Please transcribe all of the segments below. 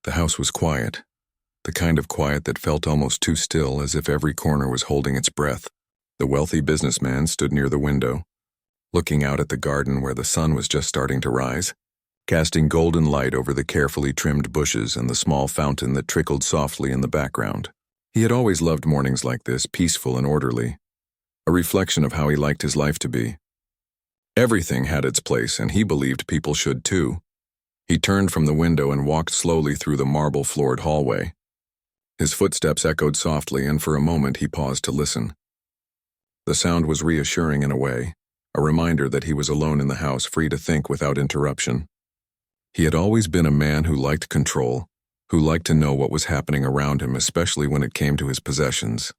The house was quiet, the kind of quiet that felt almost too still, as if every corner was holding its breath. The wealthy businessman stood near the window, looking out at the garden where the sun was just starting to rise, casting golden light over the carefully trimmed bushes and the small fountain that trickled softly in the background. He had always loved mornings like this, peaceful and orderly, a reflection of how he liked his life to be. Everything had its place, and he believed people should too. He turned from the window and walked slowly through the marble-floored hallway. His footsteps echoed softly, and for a moment he paused to listen. The sound was reassuring in a way, a reminder that he was alone in the house, free to think without interruption. He had always been a man who liked control, who liked to know what was happening around him, especially when it came to his possessions.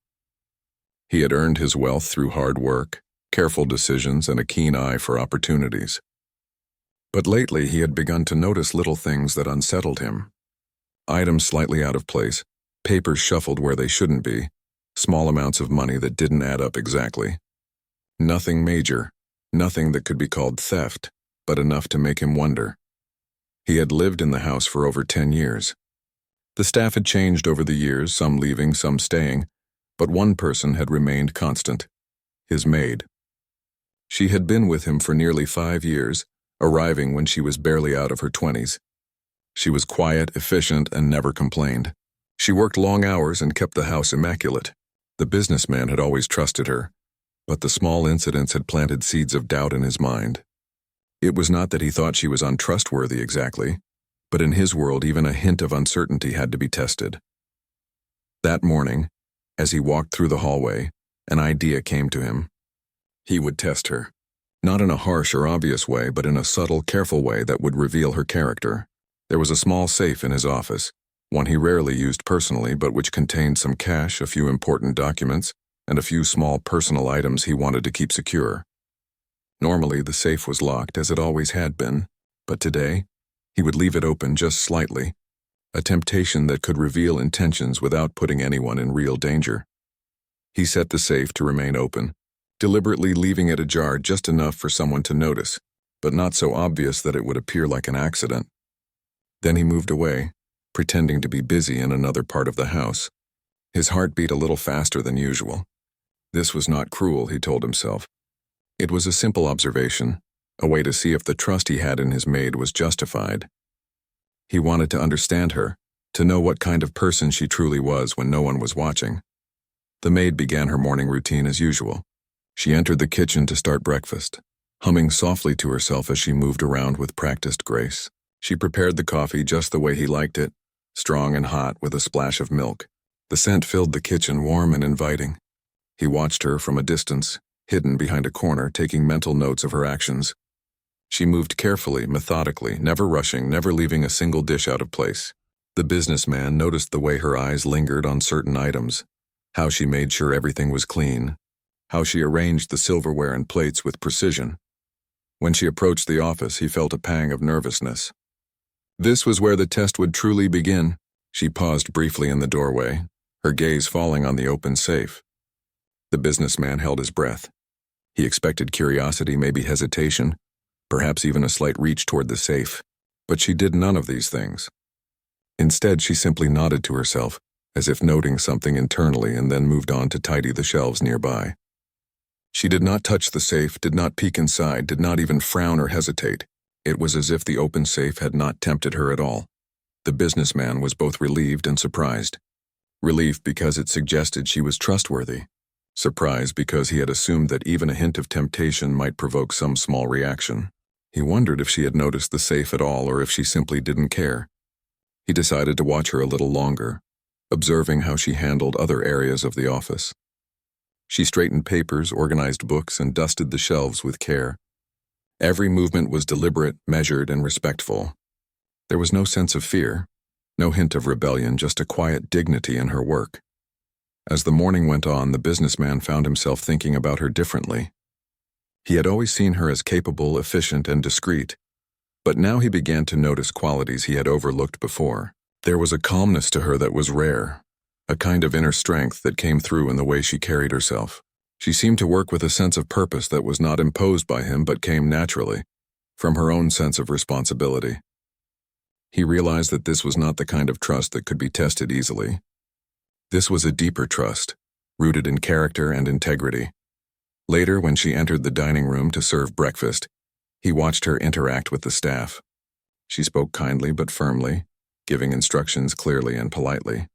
He had earned his wealth through hard work, careful decisions, and a keen eye for opportunities. But lately he had begun to notice little things that unsettled him. Items slightly out of place, papers shuffled where they shouldn't be, small amounts of money that didn't add up exactly. Nothing major, nothing that could be called theft, but enough to make him wonder. He had lived in the house for over 10 years. The staff had changed over the years, some leaving, some staying, but one person had remained constant: his maid. She had been with him for nearly 5 years, arriving when she was barely out of her 20s. She was quiet, efficient, and never complained. She worked long hours and kept the house immaculate. The businessman had always trusted her, but the small incidents had planted seeds of doubt in his mind. It was not that he thought she was untrustworthy exactly, but in his world even a hint of uncertainty had to be tested. That morning, as he walked through the hallway, an idea came to him. He would test her, not in a harsh or obvious way, but in a subtle, careful way that would reveal her character. There was a small safe in his office, one he rarely used personally, but which contained some cash, a few important documents, and a few small personal items he wanted to keep secure. Normally, the safe was locked, as it always had been, but today, he would leave it open just slightly, a temptation that could reveal intentions without putting anyone in real danger. He set the safe to remain open, deliberately leaving it ajar just enough for someone to notice, but not so obvious that it would appear like an accident. Then he moved away, pretending to be busy in another part of the house. His heart beat a little faster than usual. This was not cruel, he told himself. It was a simple observation, a way to see if the trust he had in his maid was justified. He wanted to understand her, to know what kind of person she truly was when no one was watching. The maid began her morning routine as usual. She entered the kitchen to start breakfast, humming softly to herself as she moved around with practiced grace. She prepared the coffee just the way he liked it, strong and hot with a splash of milk. The scent filled the kitchen, warm and inviting. He watched her from a distance, hidden behind a corner, taking mental notes of her actions. She moved carefully, methodically, never rushing, never leaving a single dish out of place. The businessman noticed the way her eyes lingered on certain items, how she made sure everything was clean, how she arranged the silverware and plates with precision. When she approached the office, he felt a pang of nervousness. This was where the test would truly begin. She paused briefly in the doorway, her gaze falling on the open safe. The businessman held his breath. He expected curiosity, maybe hesitation, perhaps even a slight reach toward the safe, but she did none of these things. Instead, she simply nodded to herself, as if noting something internally, and then moved on to tidy the shelves nearby. She did not touch the safe, did not peek inside, did not even frown or hesitate. It was as if the open safe had not tempted her at all. The businessman was both relieved and surprised. Relief because it suggested she was trustworthy. Surprised because he had assumed that even a hint of temptation might provoke some small reaction. He wondered if she had noticed the safe at all, or if she simply didn't care. He decided to watch her a little longer, observing how she handled other areas of the office. She straightened papers, organized books, and dusted the shelves with care. Every movement was deliberate, measured, and respectful. There was no sense of fear, no hint of rebellion, just a quiet dignity in her work. As the morning went on, the businessman found himself thinking about her differently. He had always seen her as capable, efficient, and discreet, but now he began to notice qualities he had overlooked before. There was a calmness to her that was rare, a kind of inner strength that came through in the way she carried herself. She seemed to work with a sense of purpose that was not imposed by him but came naturally, from her own sense of responsibility. He realized that this was not the kind of trust that could be tested easily. This was a deeper trust, rooted in character and integrity. Later, when she entered the dining room to serve breakfast, he watched her interact with the staff. She spoke kindly but firmly, giving instructions clearly and politely.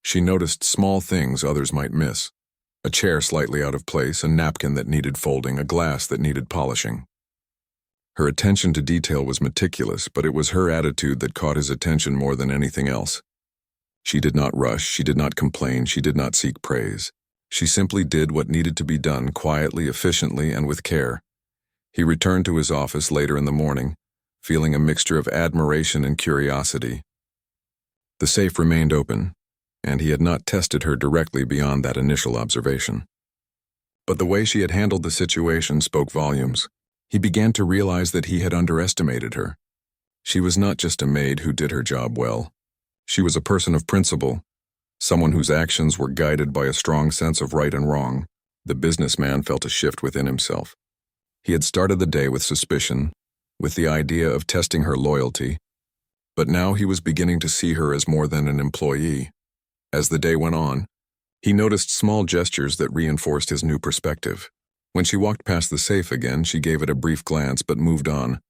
She noticed small things others might miss: a chair slightly out of place, a napkin that needed folding, a glass that needed polishing. Her attention to detail was meticulous, but it was her attitude that caught his attention more than anything else. She did not rush, she did not complain, she did not seek praise. She simply did what needed to be done quietly, efficiently, and with care. He returned to his office later in the morning, feeling a mixture of admiration and curiosity. The safe remained open, and he had not tested her directly beyond that initial observation. But the way she had handled the situation spoke volumes. He began to realize that he had underestimated her. She was not just a maid who did her job well. She was a person of principle, someone whose actions were guided by a strong sense of right and wrong. The businessman felt a shift within himself. He had started the day with suspicion, with the idea of testing her loyalty, but now he was beginning to see her as more than an employee. As the day went on, he noticed small gestures that reinforced his new perspective. When she walked past the safe again, she gave it a brief glance but moved on,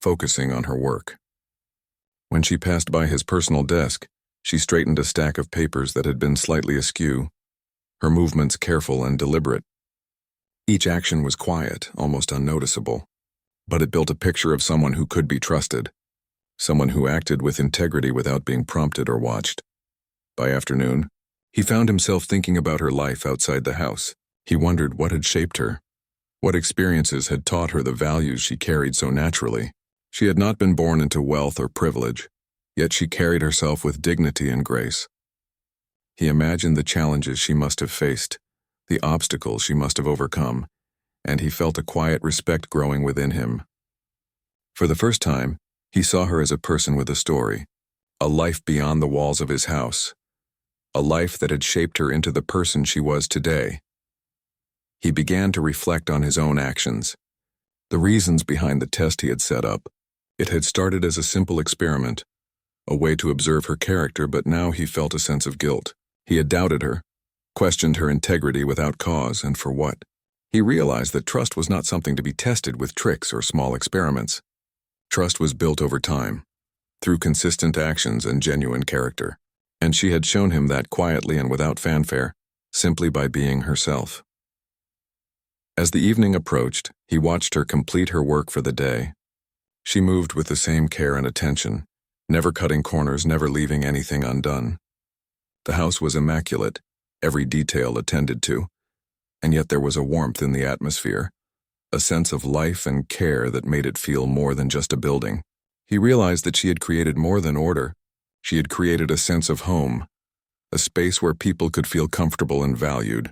focusing on her work. When she passed by his personal desk, she straightened a stack of papers that had been slightly askew, her movements careful and deliberate. Each action was quiet, almost unnoticeable, but it built a picture of someone who could be trusted, someone who acted with integrity without being prompted or watched. By afternoon, he found himself thinking about her life outside the house. He wondered what had shaped her, what experiences had taught her the values she carried so naturally. She had not been born into wealth or privilege, yet she carried herself with dignity and grace. He imagined the challenges she must have faced, the obstacles she must have overcome, and he felt a quiet respect growing within him. For the first time, he saw her as a person with a story, a life beyond the walls of his house, a life that had shaped her into the person she was today. He began to reflect on his own actions, the reasons behind the test he had set up. It had started as a simple experiment, a way to observe her character, but now he felt a sense of guilt. He had doubted her, questioned her integrity without cause, and for what? He realized that trust was not something to be tested with tricks or small experiments. Trust was built over time, through consistent actions and genuine character, and she had shown him that quietly and without fanfare, simply by being herself. As the evening approached, he watched her complete her work for the day. She moved with the same care and attention, never cutting corners, never leaving anything undone. The house was immaculate, every detail attended to, and yet there was a warmth in the atmosphere, a sense of life and care that made it feel more than just a building. He realized that she had created more than order. She had created a sense of home, a space where people could feel comfortable and valued.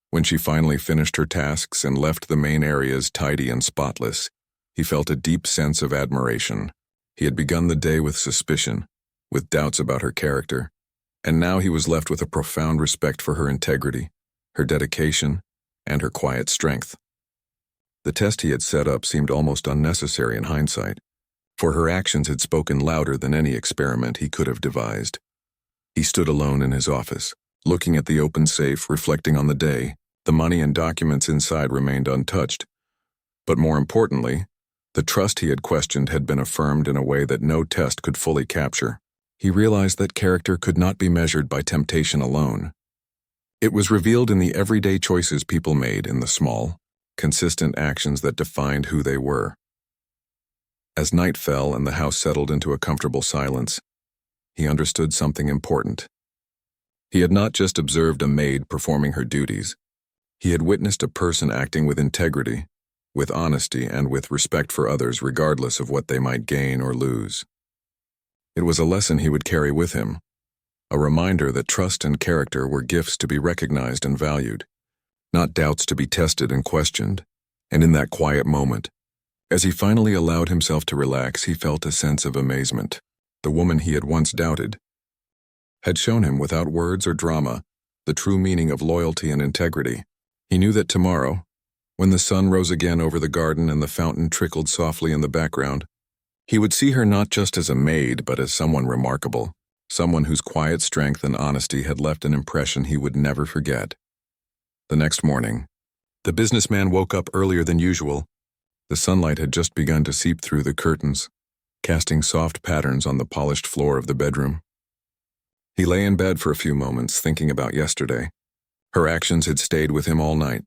When she finally finished her tasks and left the main areas tidy and spotless, he felt a deep sense of admiration. He had begun the day with suspicion, with doubts about her character, and now he was left with a profound respect for her integrity, her dedication, and her quiet strength. The test he had set up seemed almost unnecessary in hindsight, for her actions had spoken louder than any experiment he could have devised. He stood alone in his office, looking at the open safe, reflecting on the day. The money and documents inside remained untouched, but more importantly, the trust he had questioned had been affirmed in a way that no test could fully capture. He realized that character could not be measured by temptation alone. It was revealed in the everyday choices people made, in the small, consistent actions that defined who they were. As night fell and the house settled into a comfortable silence, he understood something important. He had not just observed a maid performing her duties. He had witnessed a person acting with integrity, with honesty, and with respect for others regardless of what they might gain or lose. It was a lesson he would carry with him, a reminder that trust and character were gifts to be recognized and valued, not doubts to be tested and questioned. And in that quiet moment, as he finally allowed himself to relax, he felt a sense of amazement. The woman he had once doubted had shown him without words or drama the true meaning of loyalty and integrity. He knew that tomorrow, when the sun rose again over the garden and the fountain trickled softly in the background, He would see her not just as a maid, but as someone remarkable, someone whose quiet strength and honesty had left an impression he would never forget. The next morning, the businessman woke up earlier than usual. The sunlight had just begun to seep through the curtains, casting soft patterns on the polished floor of the bedroom. He lay in bed for a few moments, thinking about yesterday. Her actions had stayed with him all night,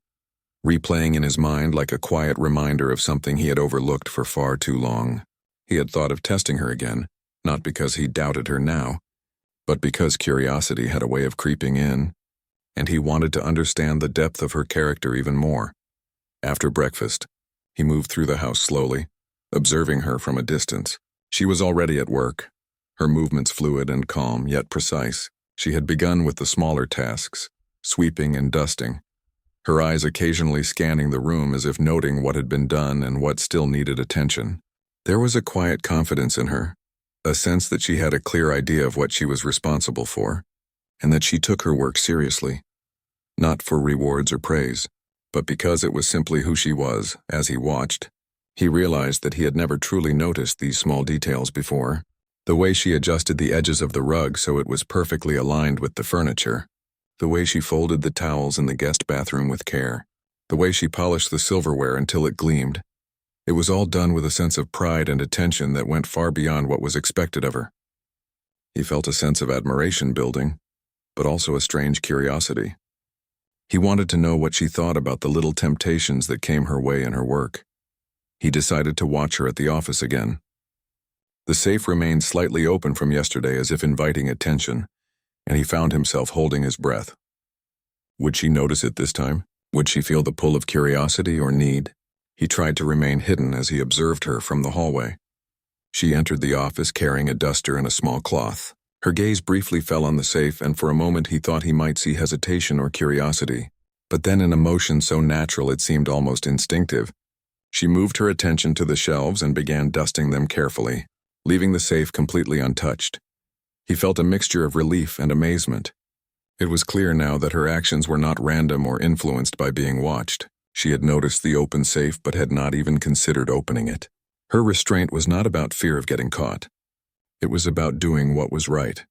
replaying in his mind like a quiet reminder of something he had overlooked for far too long. He had thought of testing her again, not because he doubted her now, but because curiosity had a way of creeping in, and he wanted to understand the depth of her character even more. After breakfast, he moved through the house slowly, observing her from a distance. She was already at work, her movements fluid and calm, yet precise. She had begun with the smaller tasks, sweeping and dusting, her eyes occasionally scanning the room as if noting what had been done and what still needed attention. There was a quiet confidence in her, a sense that she had a clear idea of what she was responsible for, and that she took her work seriously, not for rewards or praise, but because it was simply who she was. As he watched, he realized that he had never truly noticed these small details before. The way she adjusted the edges of the rug so it was perfectly aligned with the furniture, the way she folded the towels in the guest bathroom with care, the way she polished the silverware until it gleamed. It was all done with a sense of pride and attention that went far beyond what was expected of her. He felt a sense of admiration building, but also a strange curiosity. He wanted to know what she thought about the little temptations that came her way in her work. He decided to watch her at the office again. The safe remained slightly open from yesterday as if inviting attention, and he found himself holding his breath. Would she notice it this time? Would she feel the pull of curiosity or need? He tried to remain hidden as he observed her from the hallway. She entered the office carrying a duster and a small cloth. Her gaze briefly fell on the safe, and for a moment he thought he might see hesitation or curiosity. But then, in a motion so natural it seemed almost instinctive, she moved her attention to the shelves and began dusting them carefully, leaving the safe completely untouched. He felt a mixture of relief and amazement. It was clear now that her actions were not random or influenced by being watched. She had noticed the open safe but had not even considered opening it. Her restraint was not about fear of getting caught. It was about doing what was right.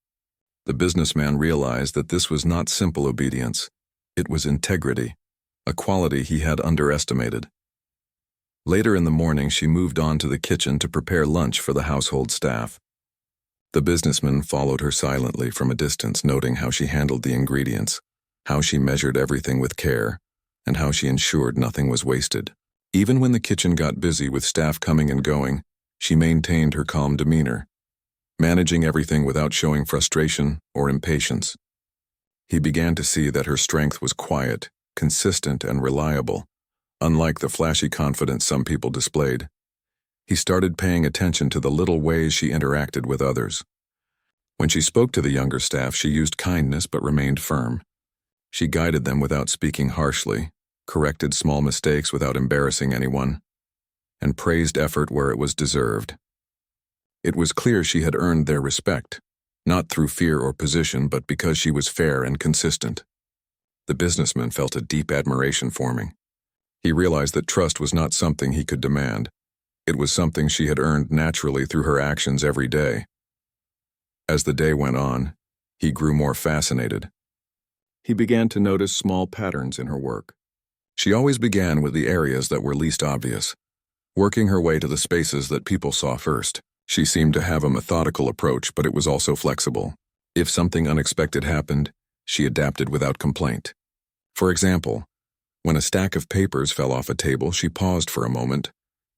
The businessman realized that this was not simple obedience. It was integrity, a quality he had underestimated. Later in the morning, she moved on to the kitchen to prepare lunch for the household staff. The businessman followed her silently from a distance, noting how she handled the ingredients, how she measured everything with care, and how she ensured nothing was wasted. Even when the kitchen got busy with staff coming and going, she maintained her calm demeanor, managing everything without showing frustration or impatience. He began to see that her strength was quiet, consistent, and reliable, unlike the flashy confidence some people displayed. He started paying attention to the little ways she interacted with others. When she spoke to the younger staff, she used kindness but remained firm. She guided them without speaking harshly, corrected small mistakes without embarrassing anyone, and praised effort where it was deserved. It was clear she had earned their respect, not through fear or position, but because she was fair and consistent. The businessman felt a deep admiration forming. He realized that trust was not something he could demand. It was something she had earned naturally through her actions every day. As the day went on, he grew more fascinated. He began to notice small patterns in her work. She always began with the areas that were least obvious, working her way to the spaces that people saw first. She seemed to have a methodical approach, but it was also flexible. If something unexpected happened, she adapted without complaint. For example, when a stack of papers fell off a table, she paused for a moment,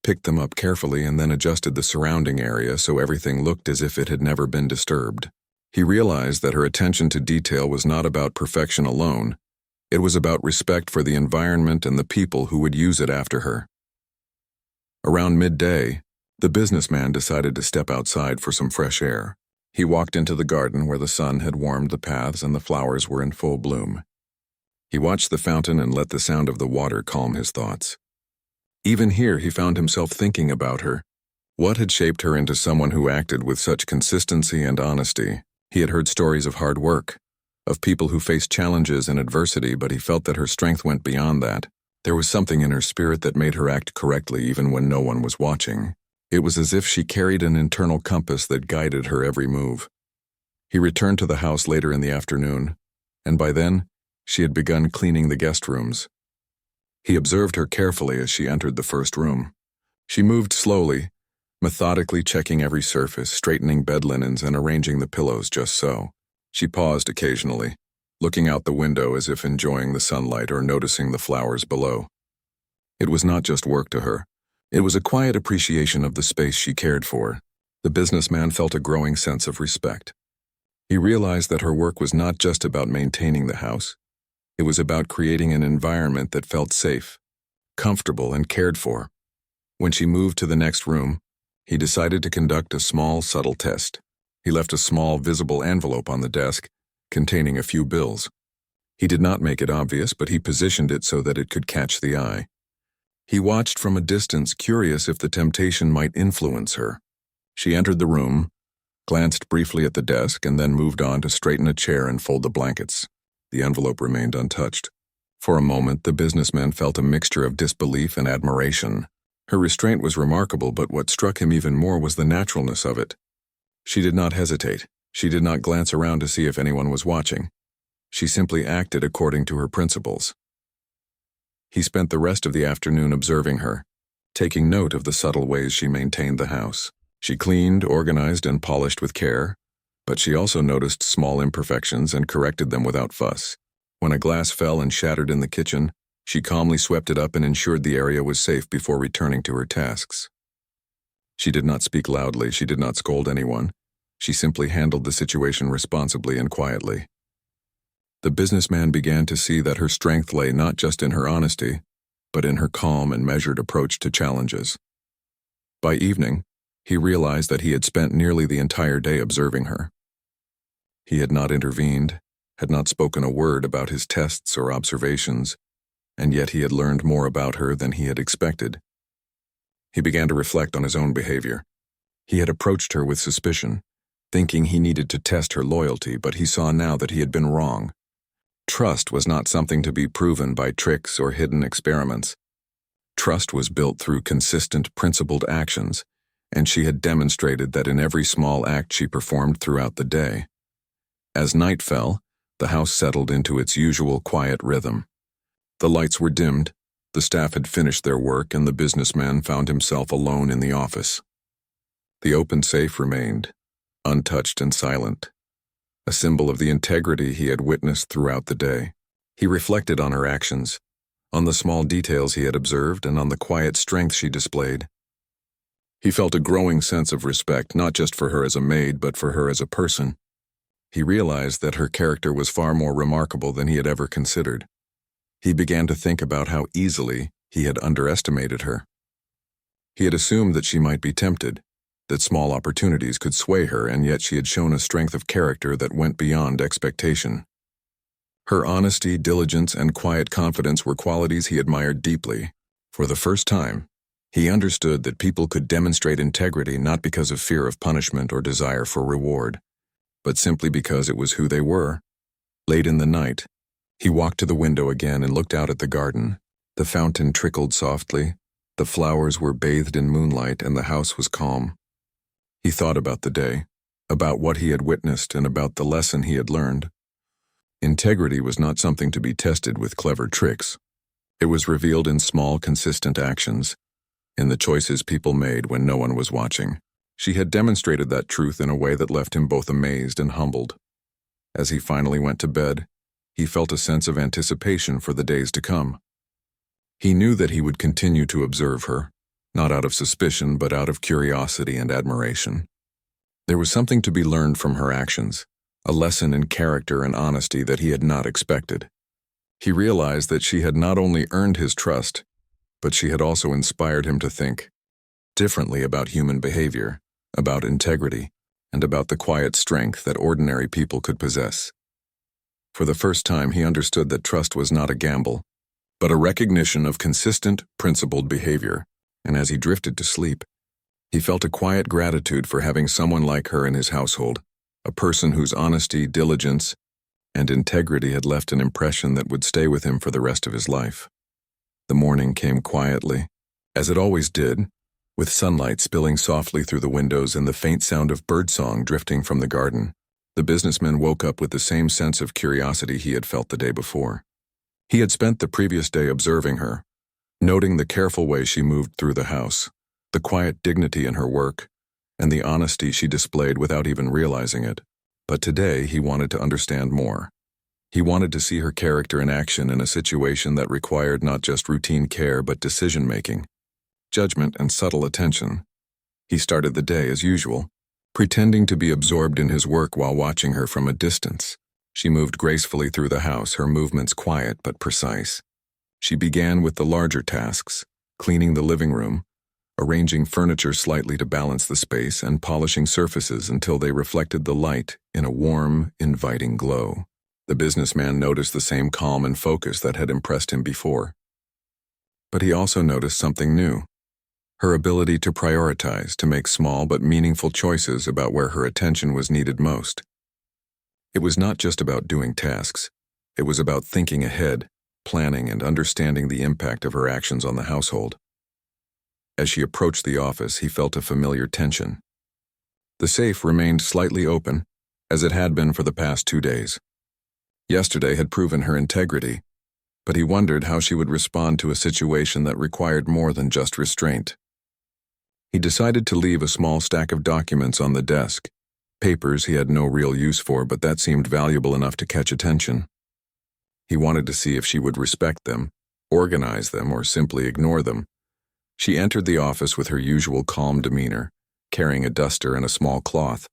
picked them up carefully, and then adjusted the surrounding area so everything looked as if it had never been disturbed. He realized that her attention to detail was not about perfection alone. It was about respect for the environment and the people who would use it after her. Around midday, the businessman decided to step outside for some fresh air. He walked into the garden where the sun had warmed the paths and the flowers were in full bloom. He watched the fountain and let the sound of the water calm his thoughts. Even here, he found himself thinking about her. What had shaped her into someone who acted with such consistency and honesty? He had heard stories of hard work, of people who faced challenges and adversity, but he felt that her strength went beyond that. There was something in her spirit that made her act correctly even when no one was watching. It was as if she carried an internal compass that guided her every move. He returned to the house later in the afternoon, and by then, she had begun cleaning the guest rooms. He observed her carefully as she entered the first room. She moved slowly, methodically checking every surface, straightening bed linens, and arranging the pillows just so. She paused occasionally, looking out the window as if enjoying the sunlight or noticing the flowers below. It was not just work to her. It was a quiet appreciation of the space she cared for. The businessman felt a growing sense of respect. He realized that her work was not just about maintaining the house. It was about creating an environment that felt safe, comfortable, and cared for. When she moved to the next room, he decided to conduct a small, subtle test. He left a small, visible envelope on the desk, containing a few bills. He did not make it obvious, but he positioned it so that it could catch the eye. He watched from a distance, curious if the temptation might influence her. She entered the room, glanced briefly at the desk, and then moved on to straighten a chair and fold the blankets. The envelope remained untouched. For a moment, the businessman felt a mixture of disbelief and admiration. Her restraint was remarkable, but what struck him even more was the naturalness of it. She did not hesitate. She did not glance around to see if anyone was watching. She simply acted according to her principles. He spent the rest of the afternoon observing her, taking note of the subtle ways she maintained the house. She cleaned, organized, and polished with care, but she also noticed small imperfections and corrected them without fuss. When a glass fell and shattered in the kitchen, she calmly swept it up and ensured the area was safe before returning to her tasks. She did not speak loudly, she did not scold anyone. She simply handled the situation responsibly and quietly. The businessman began to see that her strength lay not just in her honesty, but in her calm and measured approach to challenges. By evening, he realized that he had spent nearly the entire day observing her. He had not intervened, had not spoken a word about his tests or observations, and yet he had learned more about her than he had expected. He began to reflect on his own behavior. He had approached her with suspicion, thinking he needed to test her loyalty, but he saw now that he had been wrong. Trust was not something to be proven by tricks or hidden experiments. Trust was built through consistent, principled actions, and she had demonstrated that in every small act she performed throughout the day. As night fell, the house settled into its usual quiet rhythm. The lights were dimmed, the staff had finished their work, and the businessman found himself alone in the office. The open safe remained, untouched and silent, a symbol of the integrity he had witnessed throughout the day. He reflected on her actions, on the small details he had observed, and on the quiet strength she displayed. He felt a growing sense of respect, not just for her as a maid, but for her as a person. He realized that her character was far more remarkable than he had ever considered. He began to think about how easily he had underestimated her. He had assumed that she might be tempted, that small opportunities could sway her, and yet she had shown a strength of character that went beyond expectation. Her honesty, diligence, and quiet confidence were qualities he admired deeply. For the first time, he understood that people could demonstrate integrity not because of fear of punishment or desire for reward, but simply because it was who they were. Late in the night, he walked to the window again and looked out at the garden. The fountain trickled softly, the flowers were bathed in moonlight, and the house was calm. He thought about the day, about what he had witnessed, and about the lesson he had learned. Integrity was not something to be tested with clever tricks. It was revealed in small, consistent actions, in the choices people made when no one was watching. She had demonstrated that truth in a way that left him both amazed and humbled. As he finally went to bed, he felt a sense of anticipation for the days to come. He knew that he would continue to observe her, not out of suspicion, but out of curiosity and admiration. There was something to be learned from her actions, a lesson in character and honesty that he had not expected. He realized that she had not only earned his trust, but she had also inspired him to think differently about human behavior, about integrity, and about the quiet strength that ordinary people could possess. For the first time, he understood that trust was not a gamble, but a recognition of consistent, principled behavior, and as he drifted to sleep, he felt a quiet gratitude for having someone like her in his household, a person whose honesty, diligence, and integrity had left an impression that would stay with him for the rest of his life. The morning came quietly, as it always did, with sunlight spilling softly through the windows and the faint sound of birdsong drifting from the garden. The businessman woke up with the same sense of curiosity he had felt the day before. He had spent the previous day observing her, noting the careful way she moved through the house, the quiet dignity in her work, and the honesty she displayed without even realizing it. But today he wanted to understand more. He wanted to see her character in action in a situation that required not just routine care but decision-making, judgment, and subtle attention. He started the day as usual, pretending to be absorbed in his work while watching her from a distance. She moved gracefully through the house, her movements quiet but precise. She began with the larger tasks, cleaning the living room, arranging furniture slightly to balance the space, and polishing surfaces until they reflected the light in a warm, inviting glow. The businessman noticed the same calm and focus that had impressed him before. But he also noticed something new: her ability to prioritize, to make small but meaningful choices about where her attention was needed most. It was not just about doing tasks. It was about thinking ahead, planning, and understanding the impact of her actions on the household. As she approached the office, he felt a familiar tension. The safe remained slightly open, as it had been for the past 2 days. Yesterday had proven her integrity, but he wondered how she would respond to a situation that required more than just restraint. He decided to leave a small stack of documents on the desk, papers he had no real use for, but that seemed valuable enough to catch attention. He wanted to see if she would respect them, organize them, or simply ignore them. She entered the office with her usual calm demeanor, carrying a duster and a small cloth.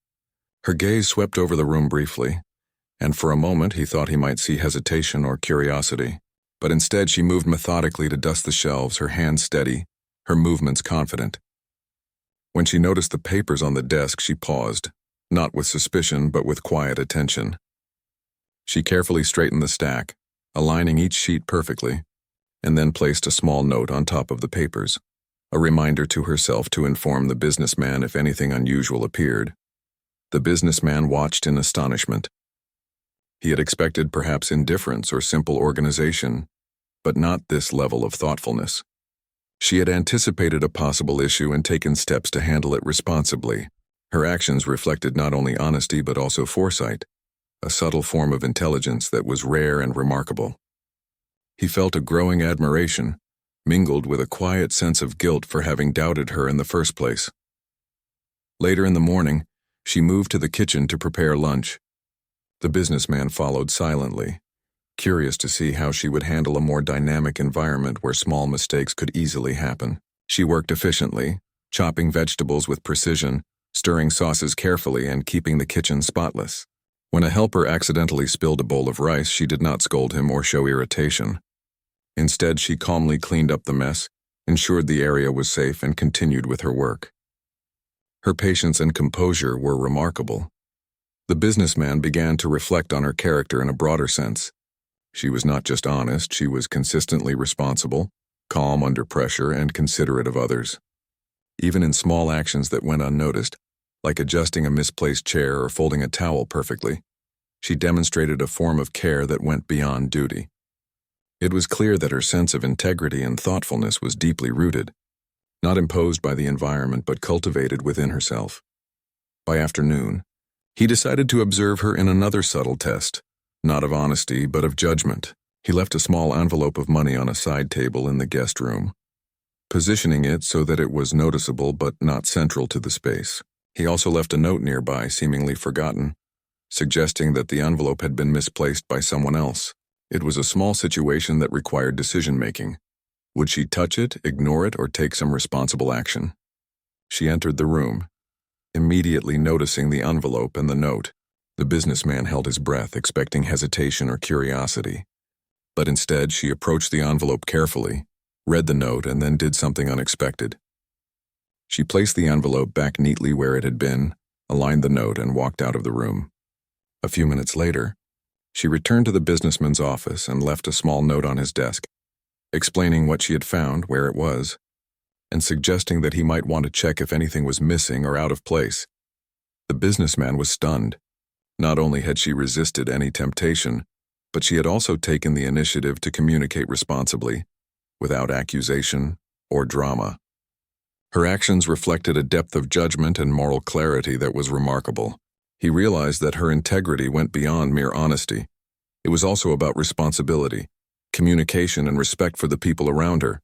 Her gaze swept over the room briefly, and for a moment he thought he might see hesitation or curiosity. But instead she moved methodically to dust the shelves, her hands steady, her movements confident. When she noticed the papers on the desk, she paused, not with suspicion but with quiet attention. She carefully straightened the stack, aligning each sheet perfectly, and then placed a small note on top of the papers, a reminder to herself to inform the businessman if anything unusual appeared. The businessman watched in astonishment. He had expected perhaps indifference or simple organization, but not this level of thoughtfulness. She had anticipated a possible issue and taken steps to handle it responsibly. Her actions reflected not only honesty but also foresight, a subtle form of intelligence that was rare and remarkable. He felt a growing admiration, mingled with a quiet sense of guilt for having doubted her in the first place. Later in the morning, she moved to the kitchen to prepare lunch. The businessman followed silently, curious to see how she would handle a more dynamic environment where small mistakes could easily happen. She worked efficiently, chopping vegetables with precision, stirring sauces carefully, and keeping the kitchen spotless. When a helper accidentally spilled a bowl of rice, she did not scold him or show irritation. Instead, she calmly cleaned up the mess, ensured the area was safe, and continued with her work. Her patience and composure were remarkable. The businessman began to reflect on her character in a broader sense. She was not just honest, she was consistently responsible, calm under pressure, and considerate of others. Even in small actions that went unnoticed, like adjusting a misplaced chair or folding a towel perfectly, she demonstrated a form of care that went beyond duty. It was clear that her sense of integrity and thoughtfulness was deeply rooted, not imposed by the environment but cultivated within herself. By afternoon, he decided to observe her in another subtle test, not of honesty but of judgment. He left a small envelope of money on a side table in the guest room, positioning it so that it was noticeable but not central to the space. He also left a note nearby, seemingly forgotten, suggesting that the envelope had been misplaced by someone else. It was a small situation that required decision-making. Would she touch it, ignore it, or take some responsible action? She entered the room, immediately noticing the envelope and the note. The businessman held his breath, expecting hesitation or curiosity. But instead, she approached the envelope carefully, read the note, and then did something unexpected. She placed the envelope back neatly where it had been, aligned the note, and walked out of the room. A few minutes later, she returned to the businessman's office and left a small note on his desk, explaining what she had found, where it was, and suggesting that he might want to check if anything was missing or out of place. The businessman was stunned. Not only had she resisted any temptation, but she had also taken the initiative to communicate responsibly, without accusation or drama. Her actions reflected a depth of judgment and moral clarity that was remarkable. He realized that her integrity went beyond mere honesty. It was also about responsibility, communication, and respect for the people around her.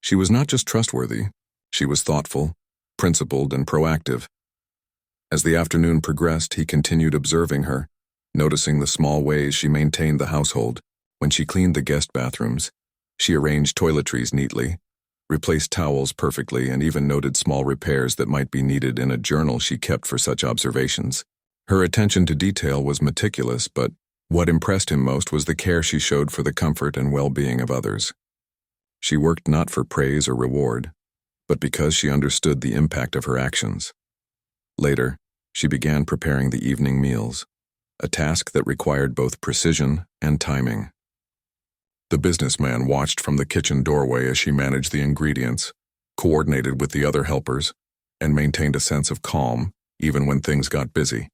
She was not just trustworthy, she was thoughtful, principled, and proactive. As the afternoon progressed, he continued observing her, noticing the small ways she maintained the household. When she cleaned the guest bathrooms, she arranged toiletries neatly, replaced towels perfectly, and even noted small repairs that might be needed in a journal she kept for such observations. Her attention to detail was meticulous, but what impressed him most was the care she showed for the comfort and well-being of others. She worked not for praise or reward, but because she understood the impact of her actions. Later, she began preparing the evening meals, a task that required both precision and timing. The businessman watched from the kitchen doorway as she managed the ingredients, coordinated with the other helpers, and maintained a sense of calm even when things got busy.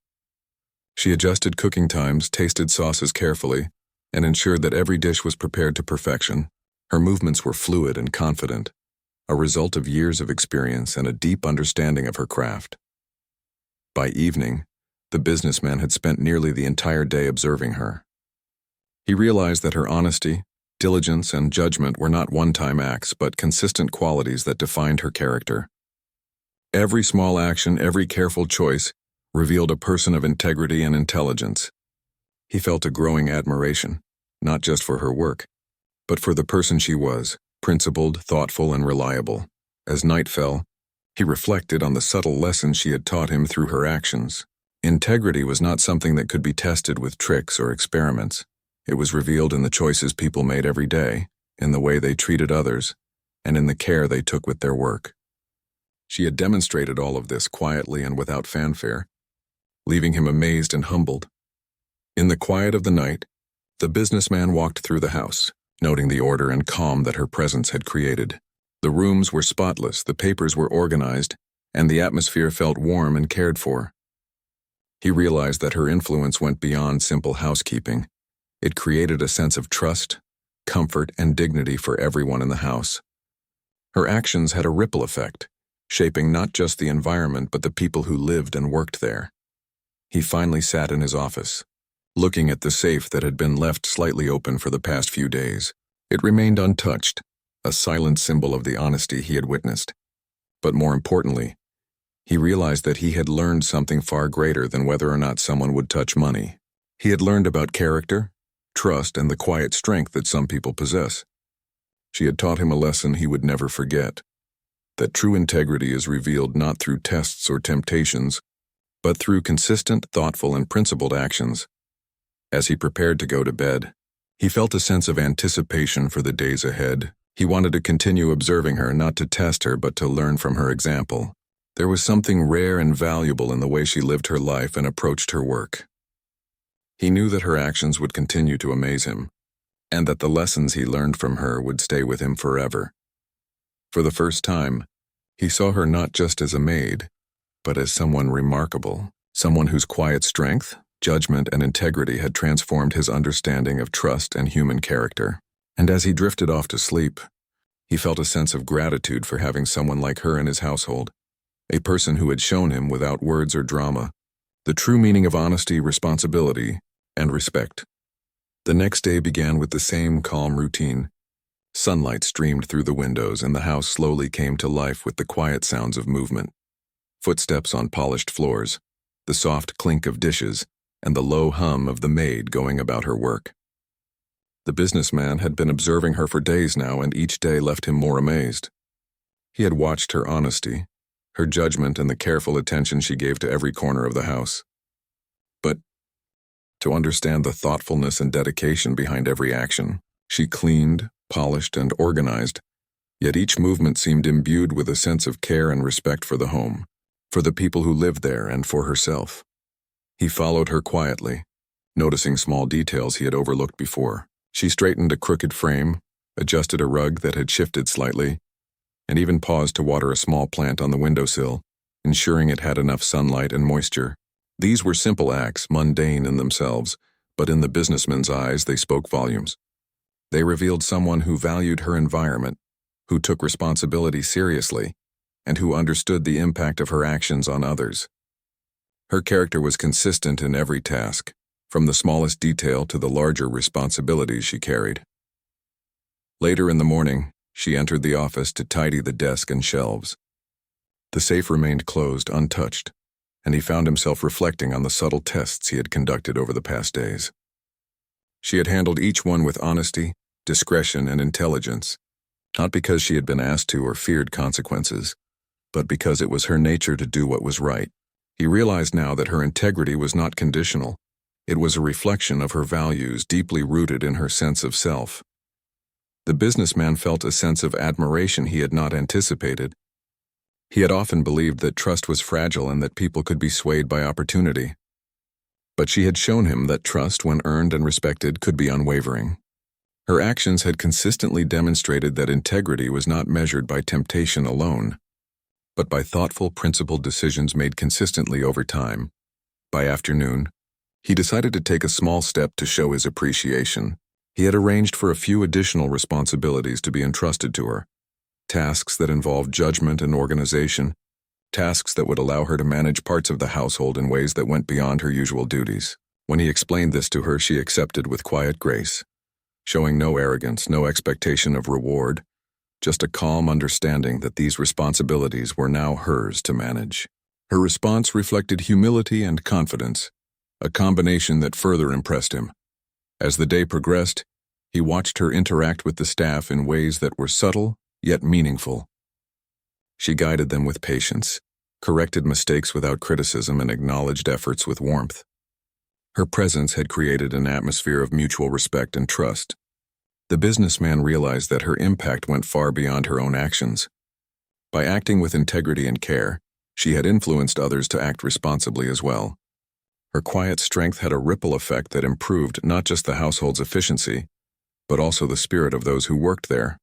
She adjusted cooking times, tasted sauces carefully, and ensured that every dish was prepared to perfection. Her movements were fluid and confident, a result of years of experience and a deep understanding of her craft. By evening, the businessman had spent nearly the entire day observing her. He realized that her honesty, diligence, and judgment were not one-time acts, but consistent qualities that defined her character. Every small action, every careful choice, revealed a person of integrity and intelligence. He felt a growing admiration, not just for her work, but for the person she was, principled, thoughtful, and reliable. As night fell, he reflected on the subtle lessons she had taught him through her actions. Integrity was not something that could be tested with tricks or experiments. It was revealed in the choices people made every day, in the way they treated others, and in the care they took with their work. She had demonstrated all of this quietly and without fanfare, leaving him amazed and humbled. In the quiet of the night, the businessman walked through the house, noting the order and calm that her presence had created. The rooms were spotless, the papers were organized, and the atmosphere felt warm and cared for. He realized that her influence went beyond simple housekeeping. It created a sense of trust, comfort, and dignity for everyone in the house. Her actions had a ripple effect, shaping not just the environment but the people who lived and worked there. He finally sat in his office, looking at the safe that had been left slightly open for the past few days. It remained untouched, a silent symbol of the honesty he had witnessed. But more importantly, he realized that he had learned something far greater than whether or not someone would touch money. He had learned about character, trust, and the quiet strength that some people possess. She had taught him a lesson he would never forget, that true integrity is revealed not through tests or temptations, but through consistent, thoughtful, and principled actions. As he prepared to go to bed, he felt a sense of anticipation for the days ahead. He wanted to continue observing her, not to test her, but to learn from her example. There was something rare and valuable in the way she lived her life and approached her work. He knew that her actions would continue to amaze him, and that the lessons he learned from her would stay with him forever. For the first time, he saw her not just as a maid, but as someone remarkable, someone whose quiet strength, judgment, and integrity had transformed his understanding of trust and human character. And as he drifted off to sleep, he felt a sense of gratitude for having someone like her in his household, a person who had shown him, without words or drama, the true meaning of honesty, responsibility, and respect. The next day began with the same calm routine. Sunlight streamed through the windows, and the house slowly came to life with the quiet sounds of movement. Footsteps on polished floors, the soft clink of dishes, and the low hum of the maid going about her work. The businessman had been observing her for days now, and each day left him more amazed. He had watched her honesty, her judgment, and the careful attention she gave to every corner of the house. But to understand the thoughtfulness and dedication behind every action, she cleaned, polished, and organized, yet each movement seemed imbued with a sense of care and respect for the home, for the people who lived there, and for herself. He followed her quietly, noticing small details he had overlooked before. She straightened a crooked frame, adjusted a rug that had shifted slightly, and even paused to water a small plant on the windowsill, ensuring it had enough sunlight and moisture. These were simple acts, mundane in themselves, but in the businessman's eyes they spoke volumes. They revealed someone who valued her environment, who took responsibility seriously, and who understood the impact of her actions on others. Her character was consistent in every task, from the smallest detail to the larger responsibilities she carried. Later in the morning, she entered the office to tidy the desk and shelves. The safe remained closed, untouched, and he found himself reflecting on the subtle tests he had conducted over the past days. She had handled each one with honesty, discretion, and intelligence, not because she had been asked to or feared consequences, but because it was her nature to do what was right. He realized now that her integrity was not conditional. It was a reflection of her values deeply rooted in her sense of self. The businessman felt a sense of admiration he had not anticipated. He had often believed that trust was fragile and that people could be swayed by opportunity. But she had shown him that trust, when earned and respected, could be unwavering. Her actions had consistently demonstrated that integrity was not measured by temptation alone, but by thoughtful, principled decisions made consistently over time. By afternoon, he decided to take a small step to show his appreciation. He had arranged for a few additional responsibilities to be entrusted to her, tasks that involved judgment and organization, tasks that would allow her to manage parts of the household in ways that went beyond her usual duties. When he explained this to her, she accepted with quiet grace, showing no arrogance, no expectation of reward, just a calm understanding that these responsibilities were now hers to manage. Her response reflected humility and confidence, a combination that further impressed him. As the day progressed, he watched her interact with the staff in ways that were subtle yet meaningful. She guided them with patience, corrected mistakes without criticism, and acknowledged efforts with warmth. Her presence had created an atmosphere of mutual respect and trust. The businessman realized that her impact went far beyond her own actions. By acting with integrity and care, she had influenced others to act responsibly as well. Her quiet strength had a ripple effect that improved not just the household's efficiency, but also the spirit of those who worked there.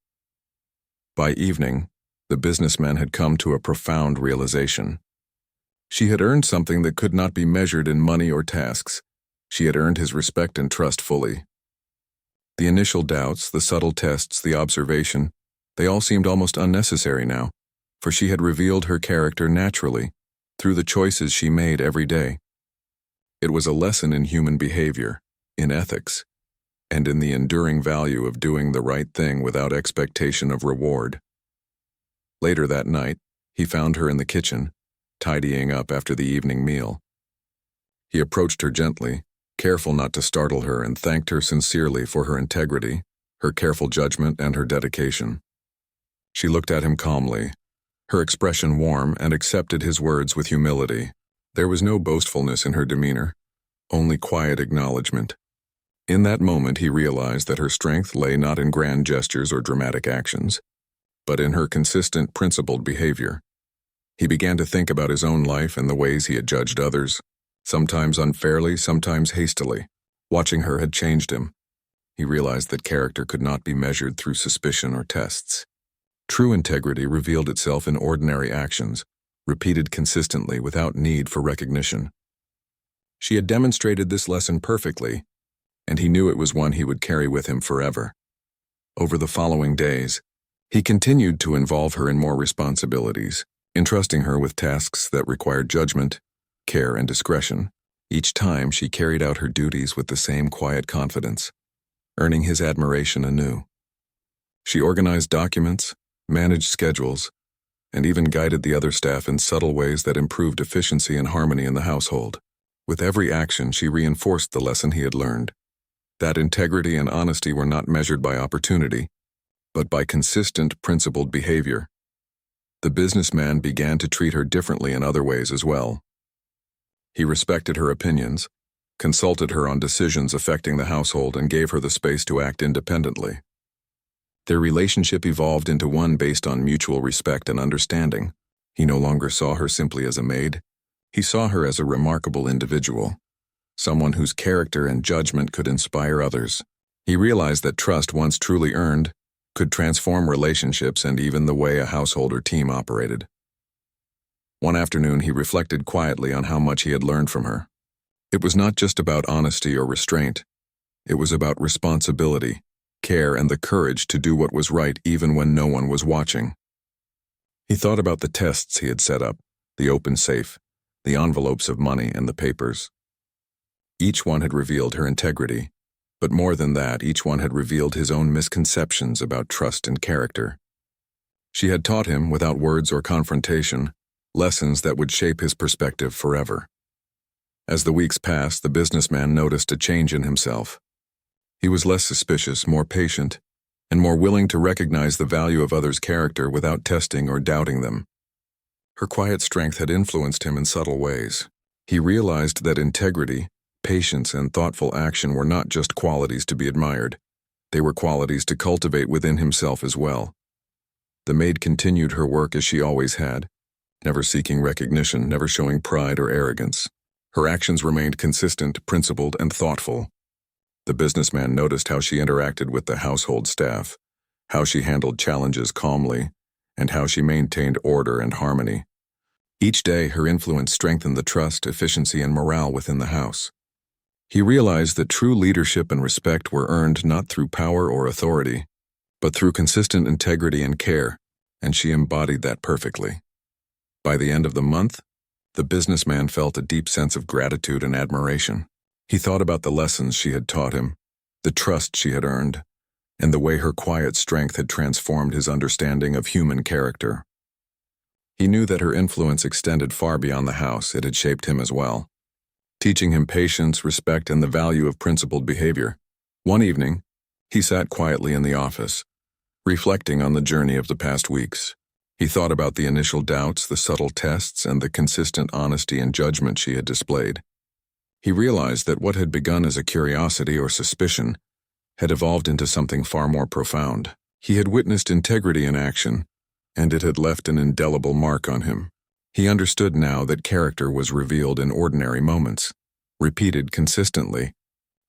By evening, the businessman had come to a profound realization. She had earned something that could not be measured in money or tasks. She had earned his respect and trust fully. The initial doubts, the subtle tests, the observation, they all seemed almost unnecessary now, for she had revealed her character naturally, through the choices she made every day. It was a lesson in human behavior, in ethics, and in the enduring value of doing the right thing without expectation of reward. Later that night, he found her in the kitchen, tidying up after the evening meal. He approached her gently, careful not to startle her, and thanked her sincerely for her integrity, her careful judgment, and her dedication. She looked at him calmly, her expression warm, and accepted his words with humility. There was no boastfulness in her demeanor, only quiet acknowledgement. In that moment, he realized that her strength lay not in grand gestures or dramatic actions, but in her consistent, principled behavior. He began to think about his own life and the ways he had judged others, sometimes unfairly, sometimes hastily. Watching her had changed him. He realized that character could not be measured through suspicion or tests. True integrity revealed itself in ordinary actions, repeated consistently without need for recognition. She had demonstrated this lesson perfectly, and he knew it was one he would carry with him forever. Over the following days, he continued to involve her in more responsibilities, entrusting her with tasks that required judgment, care, and discretion. Each time she carried out her duties with the same quiet confidence, earning his admiration anew. She organized documents, managed schedules, and even guided the other staff in subtle ways that improved efficiency and harmony in the household. With every action, she reinforced the lesson he had learned, that integrity and honesty were not measured by opportunity, but by consistent, principled behavior. The businessman began to treat her differently in other ways as well. He respected her opinions, consulted her on decisions affecting the household, and gave her the space to act independently. Their relationship evolved into one based on mutual respect and understanding. He no longer saw her simply as a maid. He saw her as a remarkable individual, someone whose character and judgment could inspire others. He realized that trust, once truly earned, could transform relationships and even the way a household or team operated. One afternoon, he reflected quietly on how much he had learned from her. It was not just about honesty or restraint. It was about responsibility, care, and the courage to do what was right even when no one was watching. He thought about the tests he had set up, the open safe, the envelopes of money, and the papers. Each one had revealed her integrity, but more than that, each one had revealed his own misconceptions about trust and character. She had taught him, without words or confrontation, lessons that would shape his perspective forever. As the weeks passed, the businessman noticed a change in himself. He was less suspicious, more patient, and more willing to recognize the value of others' character without testing or doubting them. Her quiet strength had influenced him in subtle ways. He realized that integrity, patience, and thoughtful action were not just qualities to be admired. They were qualities to cultivate within himself as well. The maid continued her work as she always had, never seeking recognition, never showing pride or arrogance. Her actions remained consistent, principled, and thoughtful. The businessman noticed how she interacted with the household staff, how she handled challenges calmly, and how she maintained order and harmony. Each day, her influence strengthened the trust, efficiency, and morale within the house. He realized that true leadership and respect were earned not through power or authority, but through consistent integrity and care, and she embodied that perfectly. By the end of the month, the businessman felt a deep sense of gratitude and admiration. He thought about the lessons she had taught him, the trust she had earned, and the way her quiet strength had transformed his understanding of human character. He knew that her influence extended far beyond the house. It had shaped him as well, teaching him patience, respect, and the value of principled behavior. One evening, he sat quietly in the office, reflecting on the journey of the past weeks. He thought about the initial doubts, the subtle tests, and the consistent honesty and judgment she had displayed. He realized that what had begun as a curiosity or suspicion had evolved into something far more profound. He had witnessed integrity in action, and it had left an indelible mark on him. He understood now that character was revealed in ordinary moments, repeated consistently,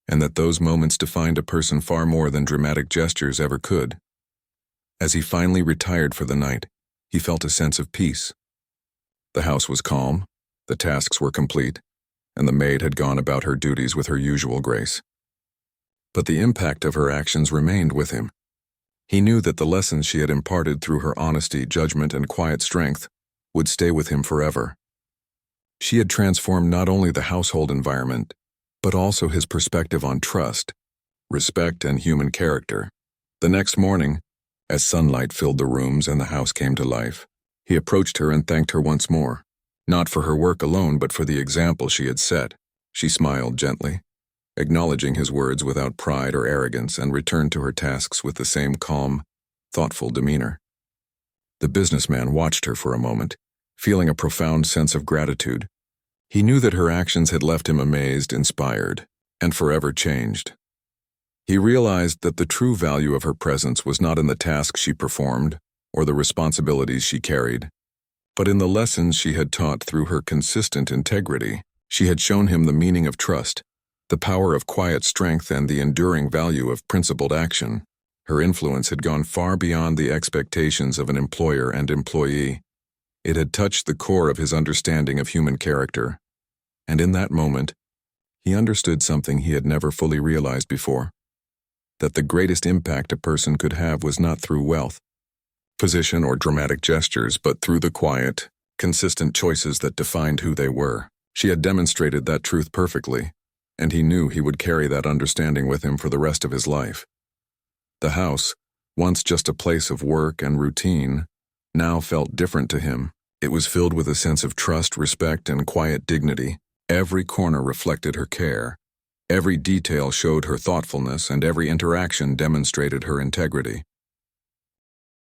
and that those moments defined a person far more than dramatic gestures ever could. As he finally retired for the night, he felt a sense of peace. The house was calm, the tasks were complete, and the maid had gone about her duties with her usual grace. But the impact of her actions remained with him. He knew that the lessons she had imparted through her honesty, judgment, and quiet strength would stay with him forever. She had transformed not only the household environment, but also his perspective on trust, respect, and human character. The next morning, as sunlight filled the rooms and the house came to life, he approached her and thanked her once more, not for her work alone, but for the example she had set. She smiled gently, acknowledging his words without pride or arrogance, and returned to her tasks with the same calm, thoughtful demeanor. The businessman watched her for a moment, feeling a profound sense of gratitude. He knew that her actions had left him amazed, inspired, and forever changed. He realized that the true value of her presence was not in the tasks she performed or the responsibilities she carried, but in the lessons she had taught through her consistent integrity. She had shown him the meaning of trust, the power of quiet strength, and the enduring value of principled action. Her influence had gone far beyond the expectations of an employer and employee. It had touched the core of his understanding of human character, and in that moment, he understood something he had never fully realized before: that the greatest impact a person could have was not through wealth, position, or dramatic gestures, but through the quiet, consistent choices that defined who they were. She had demonstrated that truth perfectly, and he knew he would carry that understanding with him for the rest of his life. The house, once just a place of work and routine, now felt different to him. It was filled with a sense of trust, respect, and quiet dignity. Every corner reflected her care. Every detail showed her thoughtfulness, and every interaction demonstrated her integrity.